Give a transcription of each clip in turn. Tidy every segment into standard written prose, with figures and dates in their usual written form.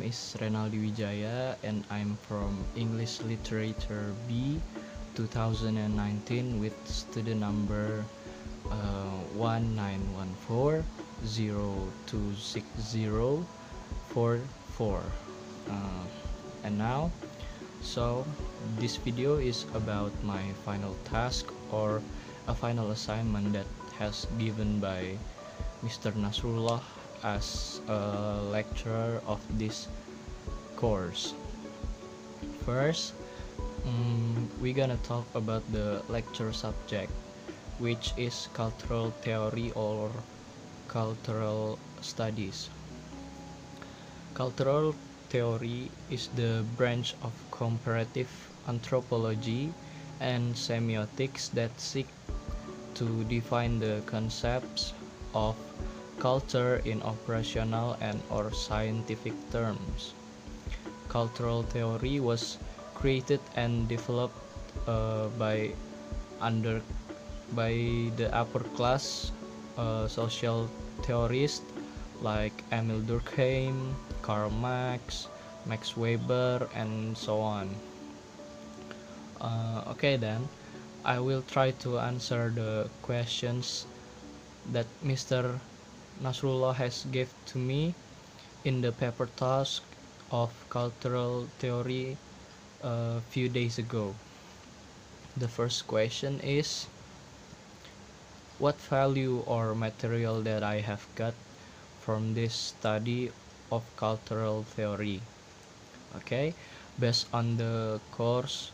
is Renaldi Wijaya and I'm from English Literature B 2019 with student number 1914026044. Uh, and now, so this video is about my final task or a final assignment that has given by Mr. Nasrullah as a lecturer of this course. First, we're gonna talk about the lecture subject, which is cultural theory or cultural studies. Cultural theory is the branch of comparative anthropology and semiotics that seek to define the concepts of culture in operational and or scientific terms. Cultural theory was created and developed by under by the upper class social theorists like Emil Durkheim, Karl Marx, Max Weber, and so on. Okay then, I will try to answer the questions that Mr. Nasrullah has gave to me in the paper task of cultural theory a few days ago. The first question is, what value or material that I have got from this study of cultural theory? Okay, based on the course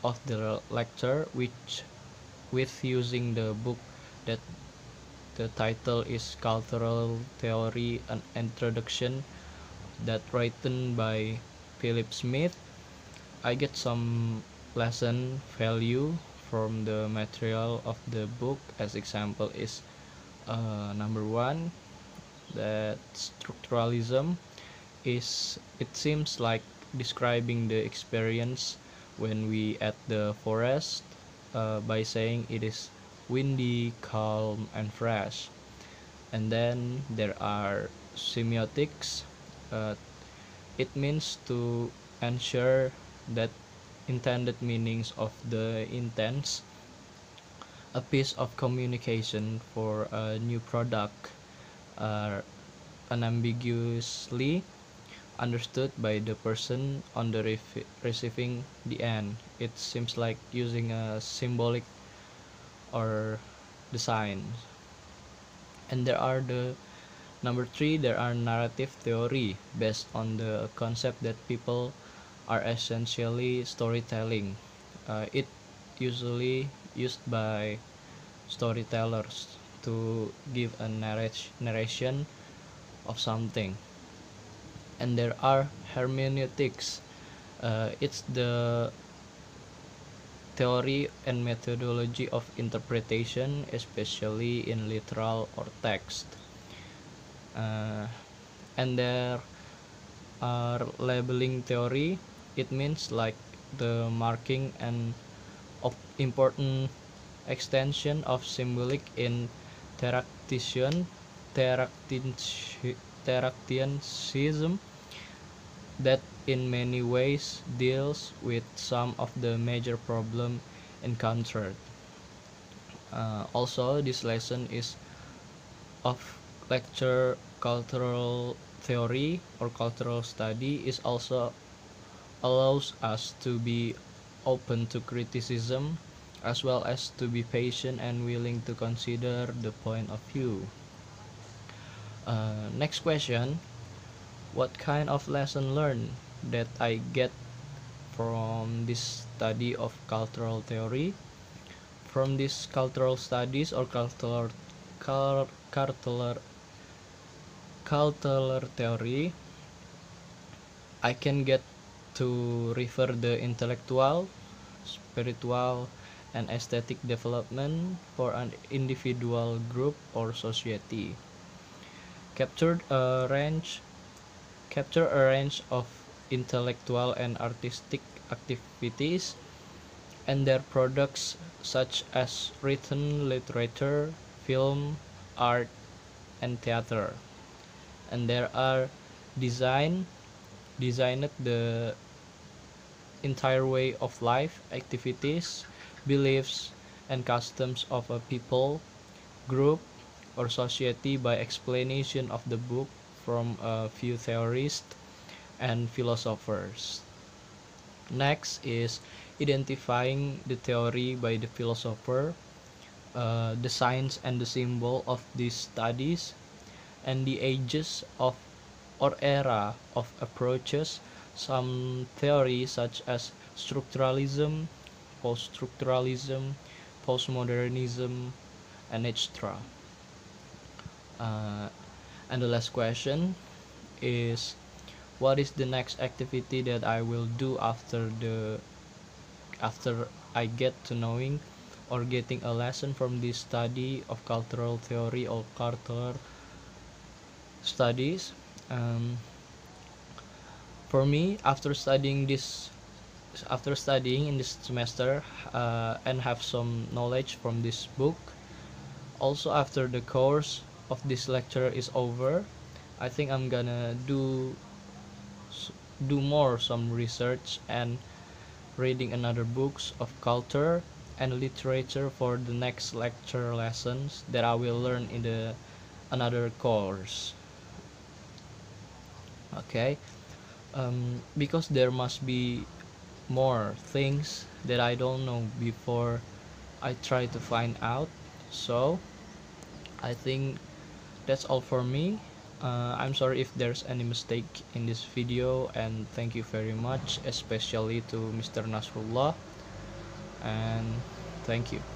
of the lecture, which with using the book that the title is Cultural Theory, an Introduction, that written by Philip Smith, I get some lesson value from the material of the book. As example is number one, that structuralism is, it seems like describing the experience when we at the forest by saying it is windy, calm, and fresh. And then there are semiotics. It means to ensure that intended meanings of the intents, a piece of communication for a new product are unambiguously understood by the person on the receiving the end. It seems like using a symbolic or design. And there are the number three, there are narrative theory based on the concept that people are essentially storytelling. It usually used by storytellers to give a narration of something. And there are hermeneutics. It's the theory and methodology of interpretation, especially in literal or text. And there are labeling theory. It means like the marking and of important extension of symbolic in Teractian Teractianism that in many ways deals with some of the major problem encountered. Also, this lesson is of lecture cultural theory or cultural study is also allows us to be open to criticism as well as to be patient and willing to consider the point of view. Next question, what kind of lesson learned that I get from this study of cultural theory? From this cultural studies or cultural theory, I can get to refer the intellectual, spiritual, and aesthetic development for an individual, group, or society. Capture a range of intellectual and artistic activities and their products such as written literature, film, art, and theater. And there are design, designed the entire way of life, activities, beliefs, and customs of a people, group, or society by explanation of the book from a few theorists and philosophers. Next is identifying the theory by the philosopher, the science and the symbol of these studies, and the ages of or era of approaches. Some theories such as structuralism, post-structuralism, postmodernism, and etc. Uh, and the last question is, what is the next activity that I will do after I get to knowing or getting a lesson from this study of cultural theory or cultural studies? Um, for me, after studying in this semester and have some knowledge from this book, also after the course of this lecture is over, I think I'm gonna do more some research and reading another books of culture and literature for the next lecture lessons that I will learn in the another course. Okay, because there must be more things that I don't know before I try to find out. So I think that's all for me. I'm sorry if there's any mistake in this video, and thank you very much, especially to Mr. Nasrullah, and thank you.